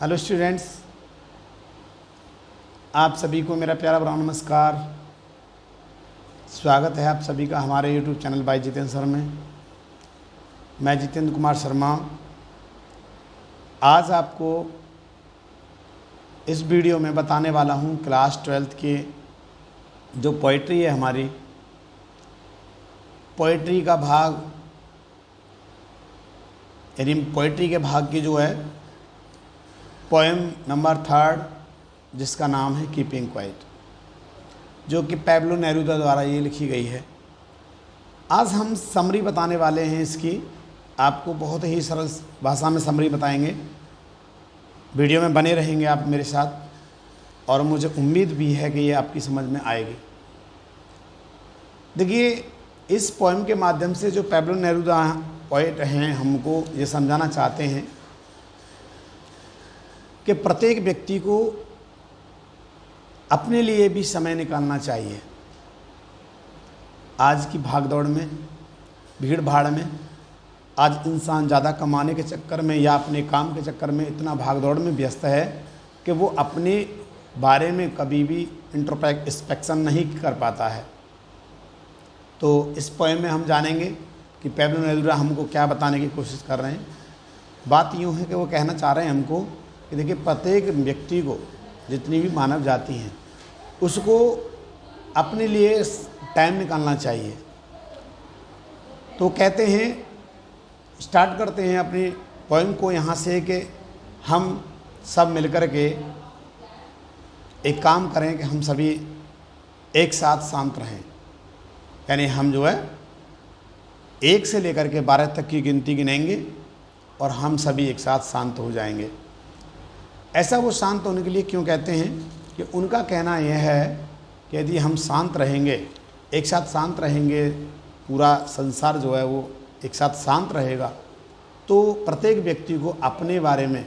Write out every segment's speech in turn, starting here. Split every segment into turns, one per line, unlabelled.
Hello students, आप सभी को मेरा प्यारा भरा नमस्कार। स्वागत है आप सभी का हमारे YouTube channel by Jitendra sir में। मैं जितेंद्र कुमार शर्मा आज आपको इस वीडियो में बताने वाला हूं क्लास 12th के जो पोइट्री है, हमारी पोइट्री का भाग यानी पोइट्री के भाग की जो है पोएम नंबर 3 जिसका नाम है कीपिंग क्वाइट, जो कि पैब्लो नेरूदा द्वारा ये लिखी गई है। आज हम समरी बताने वाले हैं इसकी, आपको बहुत ही सरल भाषा में समरी बताएंगे। वीडियो में बने रहेंगे आप मेरे साथ और मुझे उम्मीद भी है कि ये आपकी समझ में आएगी। देखिए, इस पोएम के माध्यम से जो पैब्लो नेरूदा पोएट हैं हमको ये समझाना चाहते हैं कि प्रत्येक व्यक्ति को अपने लिए भी समय निकालना चाहिए। आज की भागदौड़ में, भीड़ भाड़ में, आज इंसान ज़्यादा कमाने के चक्कर में या अपने काम के चक्कर में इतना भागदौड़ में व्यस्त है कि वो अपने बारे में कभी भी इंट्रोस्पेक्शन नहीं कर पाता है। तो इस पोएम में हम जानेंगे कि पैब्लो नेरूदा हमको क्या बताने की कोशिश कर रहे हैं। बात यूँ है कि वो कहना चाह रहे हैं हमको कि देखिए, प्रत्येक व्यक्ति को, जितनी भी मानव जाति हैं, उसको अपने लिए टाइम निकालना चाहिए। तो कहते हैं, स्टार्ट करते हैं अपनी पोएम को यहाँ से कि हम सब मिलकर के एक काम करें कि हम सभी एक साथ शांत रहें। यानी हम जो है 1 से लेकर के 12 तक की गिनती गिनेंगे और हम सभी एक साथ शांत हो जाएंगे। ऐसा वो शांत होने के लिए क्यों कहते हैं कि उनका कहना यह है कि यदि हम शांत रहेंगे, एक साथ शांत रहेंगे, पूरा संसार जो है वो एक साथ शांत रहेगा, तो प्रत्येक व्यक्ति को अपने बारे में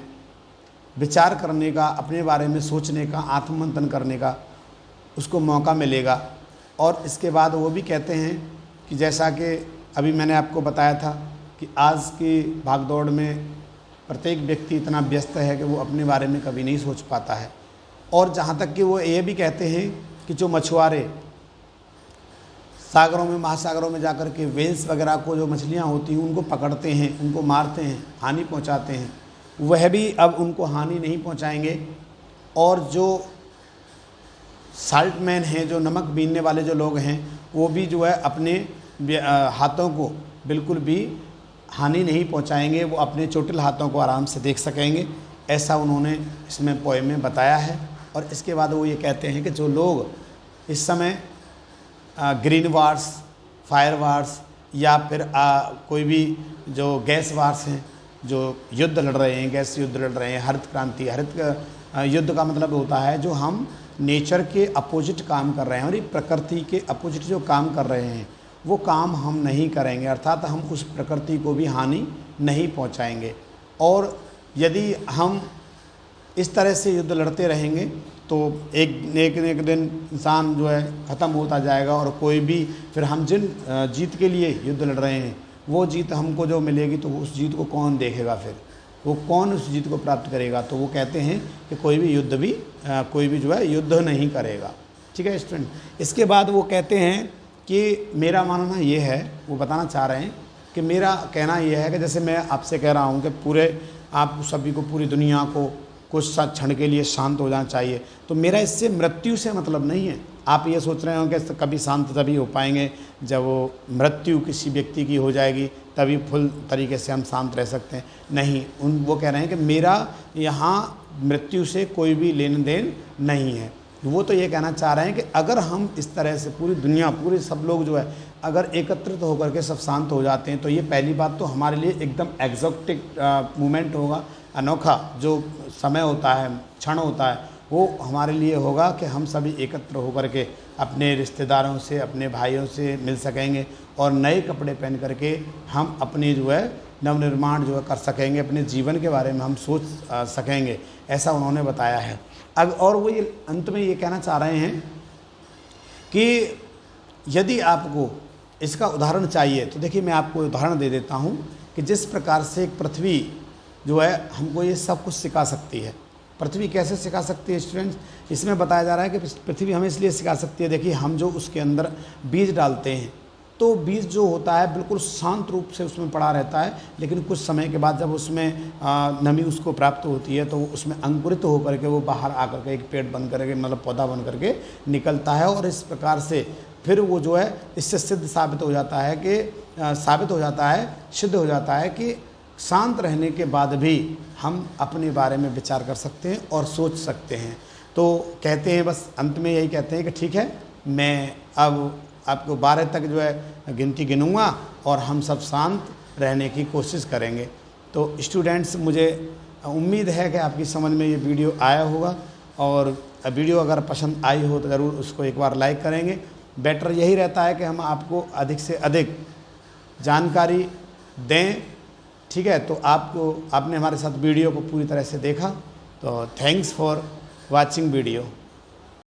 विचार करने का, अपने बारे में सोचने का, आत्ममंथन करने का उसको मौका मिलेगा। और इसके बाद वो भी कहते हैं कि जैसा कि अभी मैंने आपको बताया था कि आज की भागदौड़ में प्रत्येक व्यक्ति इतना व्यस्त है कि वो अपने बारे में कभी नहीं सोच पाता है। और जहाँ तक कि वो ये भी कहते हैं कि जो मछुआरे सागरों में, महासागरों में जाकर के व्हेल्स वगैरह को, जो मछलियाँ होती हैं, उनको पकड़ते हैं, उनको मारते हैं, हानि पहुँचाते हैं, वह भी अब उनको हानि नहीं पहुँचाएंगे। और जो साल्टमैन हैं, जो नमक बीनने वाले जो लोग हैं, वो भी जो है अपने हाथों को बिल्कुल भी हानि नहीं पहुंचाएंगे, वो अपने चोटिल हाथों को आराम से देख सकेंगे। ऐसा उन्होंने इसमें पोएम में बताया है। और इसके बाद वो ये कहते हैं कि जो लोग इस समय ग्रीन वार्स, फायर वार्स या फिर कोई भी जो गैस वार्स हैं, जो युद्ध लड़ रहे हैं, गैस युद्ध लड़ रहे हैं, हरित क्रांति, युद्ध का मतलब होता है जो हम नेचर के अपोजिट काम कर रहे हैं और ये प्रकृति के अपोजिट जो काम कर रहे हैं वो काम हम नहीं करेंगे, अर्थात हम उस प्रकृति को भी हानि नहीं पहुंचाएंगे। और यदि हम इस तरह से युद्ध लड़ते रहेंगे तो एक दिन इंसान जो है ख़त्म होता जाएगा और कोई भी, फिर हम जिन जीत के लिए युद्ध लड़ रहे हैं वो जीत हमको जो मिलेगी तो उस जीत को कौन देखेगा, फिर वो कौन उस जीत को प्राप्त करेगा। तो वो कहते हैं कि कोई भी जो है युद्ध नहीं करेगा। ठीक है स्टूडेंट। इसके बाद वो कहते हैं कि मेरा मानना ये है, वो बताना चाह रहे हैं कि मेरा कहना ये है कि जैसे मैं आपसे कह रहा हूँ कि पूरे आप सभी को, पूरी दुनिया को कुछ क्षण के लिए शांत हो जाना चाहिए, तो मेरा इससे मृत्यु से मतलब नहीं है। आप ये सोच रहे हो कि कभी शांत तभी हो पाएंगे जब वो मृत्यु किसी व्यक्ति की हो जाएगी, तभी फुल तरीके से हम शांत रह सकते हैं। नहीं, वो कह रहे हैं कि मेरा यहाँ मृत्यु से कोई भी लेन देन नहीं है। वो तो ये कहना चाह रहे हैं कि अगर हम इस तरह से पूरी दुनिया, पूरे सब लोग जो है अगर एकत्रित होकर के सब शांत हो जाते हैं तो ये पहली बात तो हमारे लिए एकदम एग्जॉटिक मोमेंट होगा, अनोखा जो समय होता है, क्षण होता है, वो हमारे लिए होगा कि हम सभी एकत्र होकर के अपने रिश्तेदारों से, अपने भाइयों से मिल सकेंगे और नए कपड़े पहन करके हम अपनी जो है नवनिर्माण जो है कर सकेंगे, अपने जीवन के बारे में हम सोच सकेंगे। ऐसा उन्होंने बताया है। अब और वो ये अंत में ये कहना चाह रहे हैं कि यदि आपको इसका उदाहरण चाहिए तो देखिए, मैं आपको उदाहरण दे देता हूँ कि जिस प्रकार से एक पृथ्वी जो है हमको ये सब कुछ सिखा सकती है। पृथ्वी कैसे सिखा सकती है स्टूडेंट्स, इसमें बताया जा रहा है कि पृथ्वी हमें इसलिए सिखा सकती है, देखिए हम जो उसके अंदर बीज डालते हैं तो बीज जो होता है बिल्कुल शांत रूप से उसमें पड़ा रहता है, लेकिन कुछ समय के बाद जब उसमें नमी उसको प्राप्त होती है तो उसमें अंकुरित होकर के वो बाहर आकर के एक पेड़ बन करके मतलब पौधा बन करके निकलता है। और इस प्रकार से फिर वो जो है इससे साबित हो जाता है सिद्ध हो जाता है कि शांत रहने के बाद भी हम अपने बारे में विचार कर सकते हैं और सोच सकते हैं। तो कहते हैं, बस अंत में यही कहते हैं कि ठीक है, मैं अब आपको 12 तक जो है गिनती गिनूंगा और हम सब शांत रहने की कोशिश करेंगे। तो स्टूडेंट्स, मुझे उम्मीद है कि आपकी समझ में ये वीडियो आया होगा, और वीडियो अगर पसंद आई हो तो ज़रूर उसको एक बार लाइक करेंगे। बेटर यही रहता है कि हम आपको अधिक से अधिक जानकारी दें, ठीक है। तो आपने हमारे साथ वीडियो को पूरी तरह से देखा, तो थैंक्स फॉर वॉचिंग वीडियो।